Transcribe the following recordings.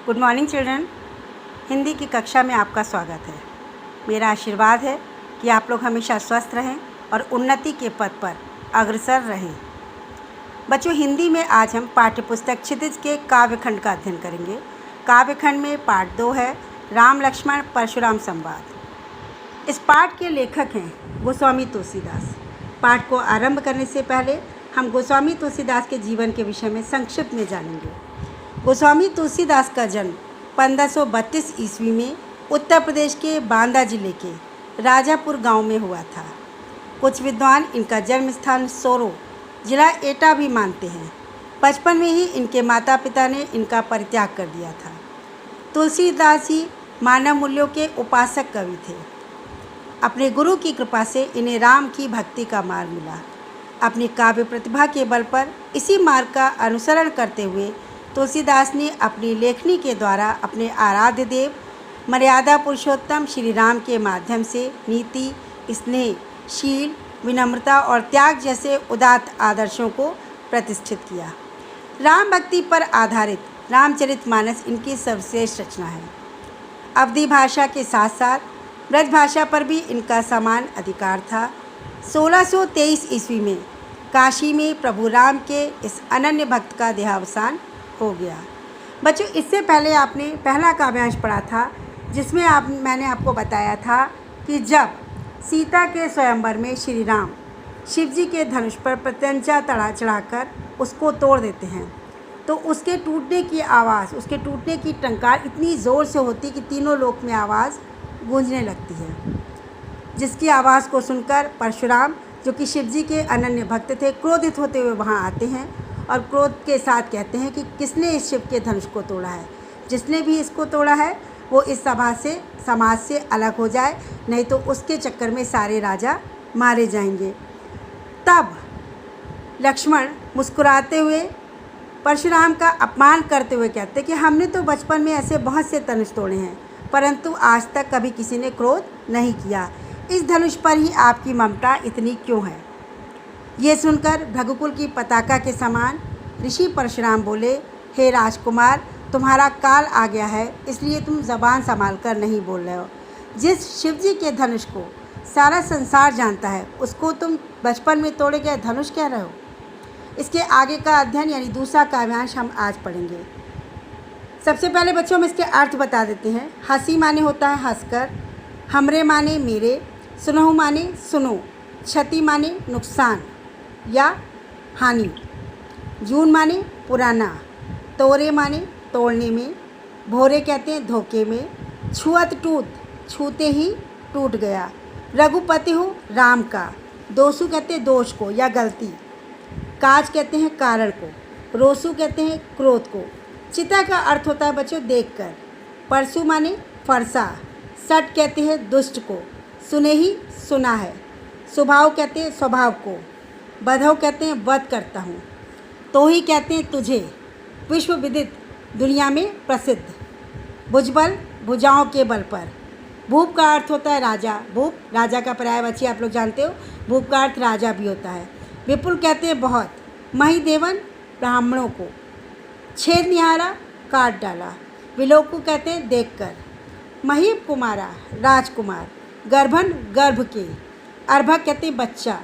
Good morning children. Hindi की कक्षा में आपका स्वागत है। मेरा आशीर्वाद है कि आप लोग हमेशा स्वस्थ रहें और उन्नति के पथ पर अग्रसर रहें। बच्चों, हिंदी में आज हम पाठ्यपुस्तक क्षितिज के काव्यखंड का अध्ययन करेंगे। काव्यखंड में पाठ 2 है, राम लक्ष्मण परशुराम संवाद। इस पाठ के लेखक हैं गोस्वामी तुलसीदास। पाठ को आरंभ करने से पहले हम गोस्वामी तुलसीदास के जीवन के विषय में संक्षिप्त में जानेंगे। गोस्वामी तुलसीदास का जन्म 1532 ईस्वी में उत्तर प्रदेश के बांदा जिले के राजापुर गांव में हुआ था। कुछ विद्वान इनका जन्म स्थान सोरो जिला एटा भी मानते हैं। बचपन में ही इनके माता पिता ने इनका परित्याग कर दिया था। तुलसीदास ही मानव मूल्यों के उपासक कवि थे। अपने गुरु की कृपा से इन्हें राम की भक्ति का मार्ग मिला। अपनी काव्य प्रतिभा के बल पर इसी मार्ग का अनुसरण करते हुए तुलसीदास ने अपनी लेखनी के द्वारा अपने आराध्य देव मर्यादा पुरुषोत्तम श्री राम के माध्यम से नीति, स्नेह, शील, विनम्रता और त्याग जैसे उदात्त आदर्शों को प्रतिष्ठित किया। राम भक्ति पर आधारित रामचरितमानस इनकी सर्वश्रेष्ठ रचना है। अवधी भाषा के साथ साथ ब्रज भाषा पर भी इनका समान अधिकार था। 1623 ईस्वी में काशी में प्रभु राम के इस अनन्य भक्त का देहावसान हो गया। बच्चों, इससे पहले आपने पहला काव्यांश पढ़ा था जिसमें मैंने आपको बताया था कि जब सीता के स्वयंवर में श्री राम शिव जी के धनुष पर प्रत्यंचा चढ़ाकर उसको तोड़ देते हैं तो उसके टूटने की आवाज़, उसके टूटने की टंकार इतनी ज़ोर से होती कि तीनों लोक में आवाज़ गूंजने लगती है, जिसकी आवाज़ को सुनकर परशुराम, जो कि शिव जी के अनन्य भक्त थे, क्रोधित होते हुए वहाँ आते हैं और क्रोध के साथ कहते हैं कि किसने इस शिव के धनुष को तोड़ा है। जिसने भी इसको तोड़ा है वो इस समाज से अलग हो जाए, नहीं तो उसके चक्कर में सारे राजा मारे जाएंगे। तब लक्ष्मण मुस्कुराते हुए परशुराम का अपमान करते हुए कहते कि हमने तो बचपन में ऐसे बहुत से धनुष तोड़े हैं, परंतु आज तक कभी किसी ने क्रोध नहीं किया। इस धनुष पर ही आपकी ममता इतनी क्यों है? ये सुनकर भृगुकुल की पताका के समान ऋषि परशुराम बोले, हे राजकुमार, तुम्हारा काल आ गया है, इसलिए तुम ज़बान संभाल कर नहीं बोल रहे हो। जिस शिवजी के धनुष को सारा संसार जानता है उसको तुम बचपन में तोड़े गए धनुष कह रहे हो। इसके आगे का अध्ययन यानी दूसरा काव्यांश हम आज पढ़ेंगे। सबसे पहले बच्चों हम इसके अर्थ बता देते हैं। हंसी माने होता है हंसकर, हमरे माने मेरे, सुनहु माने सुनो, क्षति माने नुकसान या हानि, जून माने पुराना, तोरे माने तोड़ने में, भोरे कहते हैं धोखे में, छुअत टूट, छूते ही टूट गया, रघुपति हो राम का, दोषु कहते हैं दोष को या गलती, काज कहते हैं कारण को, रोसु कहते हैं क्रोध को। चिता का अर्थ होता है बच्चों देखकर, परसु माने फरसा, सट कहते हैं दुष्ट को, सुने ही सुना है, स्वभाव कहते हैं स्वभाव को, बधव कहते हैं वध करता हूँ, तो ही कहते हैं तुझे, विश्व विदित दुनिया में प्रसिद्ध, भुजबल भुजाओं के बल पर। भूप का अर्थ होता है राजा, भूप राजा का पर्यायवाची आप लोग जानते हो, भूप का अर्थ राजा भी होता है। विपुल कहते हैं बहुत, महिदेवन ब्राह्मणों को, छेद निहारा काट डाला, विलोकु कहते हैं देखकर, महीप कुमारा राजकुमार, गर्भन गर्भ के, अर्भक कहते हैं बच्चा,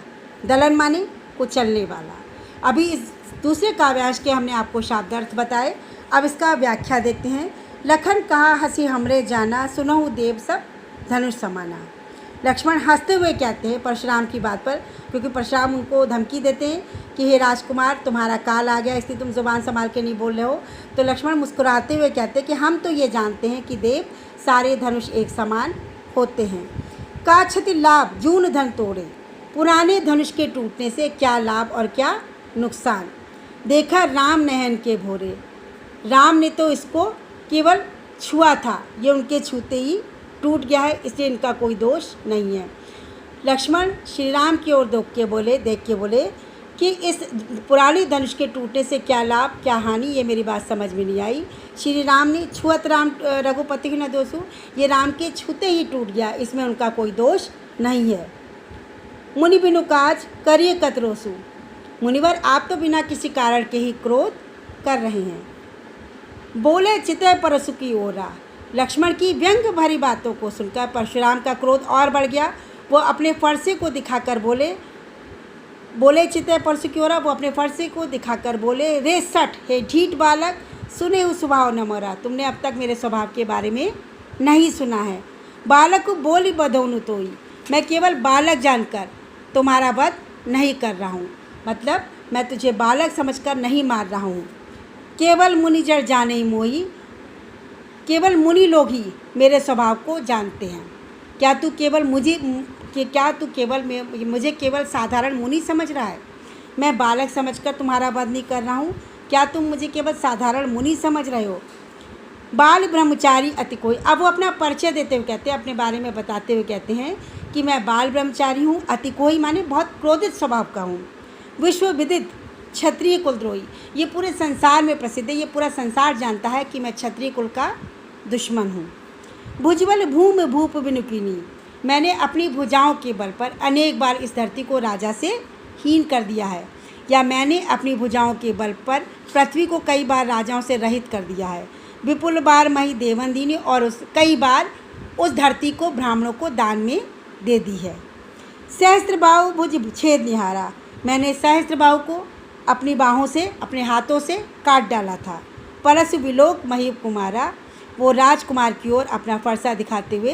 दलन माने कुचलने वाला। अभी इस दूसरे काव्यांश के हमने आपको शाब्दार्थ बताए, अब इसका व्याख्या देखते हैं। लखन कहा हंसी हमरे जाना, सुनहु देव सब धनुष समाना। लक्ष्मण हंसते हुए कहते हैं परशुराम की बात पर, क्योंकि परशुराम उनको धमकी देते हैं कि हे राजकुमार, तुम्हारा काल आ गया, इसलिए तुम ज़ुबान संभाल के नहीं बोल रहे हो। तो लक्ष्मण मुस्कुराते हुए कहते हैं कि हम तो ये जानते हैं कि देव सारे धनुष एक समान होते हैं। का क्षति लाभ जून धन तोड़े, पुराने धनुष के टूटने से क्या लाभ और क्या नुकसान। देखा राम नयन के भोरे, राम ने तो इसको केवल छुआ था, ये उनके छूते ही टूट गया है, इसलिए इनका कोई दोष नहीं है। लक्ष्मण श्री राम की ओर देख के बोले कि इस पुराने धनुष के टूटने से क्या लाभ क्या हानि, ये मेरी बात समझ में नहीं आई। श्री राम ने छुअत राम रघुपति की न दोषु, ये राम के छूते ही टूट गया, इसमें उनका कोई दोष नहीं है। मुनि बिनु काज करिए कतरोसु, मुनिवर आप तो बिना किसी कारण के ही क्रोध कर रहे हैं। बोले चितय परशु की ओरा। लक्ष्मण की व्यंग भरी बातों को सुनकर परशुराम का क्रोध और बढ़ गया। वो अपने फरसे को दिखाकर बोले चितय परशु की ओरा। वो अपने फरसे को दिखाकर बोले, रे सठ, हे ढीठ बालक, सुने हो स्वभाव न मोरा। तुमने अब तक मेरे स्वभाव के बारे में नहीं सुना है। बालक को बोली बधौनु तोई। मैं केवल बालक जानकर तुम्हारा वध नहीं कर रहा हूँ। मतलब मैं तुझे बालक समझकर नहीं मार रहा हूँ। केवल मुनि जड़ जाने ही मोही। केवल मुनि लोग ही मेरे स्वभाव को जानते हैं। क्या तू मुझे केवल साधारण मुनि समझ रहा है? मैं बालक समझकर तुम्हारा वध नहीं कर रहा हूँ। क्या तुम मुझे केवल साधारण मुनि समझ रहे हो? बाल ब्रह्मचारी अति कोई। अब वो अपना परिचय देते हुए कहते हैं, अपने बारे में बताते हुए कहते हैं कि मैं बाल ब्रह्मचारी हूँ, अति कोई माने बहुत क्रोधित स्वभाव का हूँ, विश्व विदित क्षत्रिय कुलद्रोही। ये पूरे संसार में प्रसिद्ध है। ये पूरा संसार जानता है कि मैं क्षत्रिय कुल का दुश्मन हूँ। भुजबल भूमि भूप विनुकिनी। मैंने अपनी भुजाओं के बल पर अनेक बार इस धरती को राजा से हीन कर दिया है, या मैंने अपनी भुजाओं के बल पर पृथ्वी को कई बार राजाओं से रहित कर दिया है। विपुल बार मही देवन दीनी, और कई बार उस धरती को ब्राह्मणों को दान में दे दी है। सहस्त्रबाहु भुज छेद निहारा। मैंने सहस्त्रबाहु को अपनी बाहों से, अपने हाथों से काट डाला था। परसु विलोक मही कुमारा। वो राजकुमार की ओर अपना फरसा दिखाते हुए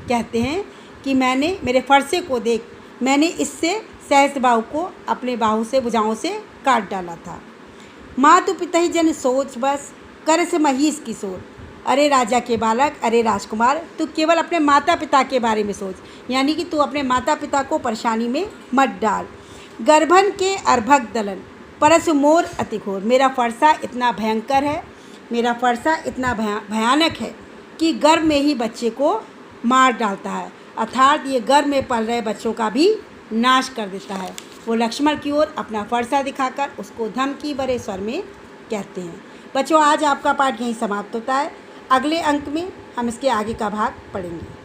कहते हैं कि मेरे फरसे को देख, मैंने इससे सहस्त्रबाहु को अपने बाहु से, भुजाओं से काट डाला था। मातु पिता ही जन सोच बस, कर से महीस किशोर। अरे राजा के बालक, अरे राजकुमार, तू केवल अपने माता पिता के बारे में सोच, यानी कि तू अपने माता पिता को परेशानी में मत डाल। गर्भन के अर्भक दलन, परसु मोर अति घोर। मेरा फरसा इतना भयंकर है, मेरा फरसा इतना भयानक है कि गर्भ में ही बच्चे को मार डालता है, अर्थात ये गर्भ में पल रहे बच्चों का भी नाश कर देता है। वो लक्ष्मण की ओर अपना फरसा दिखाकर उसको धमकी भरे स्वर में कहते हैं। बच्चों, आज आपका पाठ यहीं समाप्त होता है। अगले अंक में हम इसके आगे का भाग पढ़ेंगे।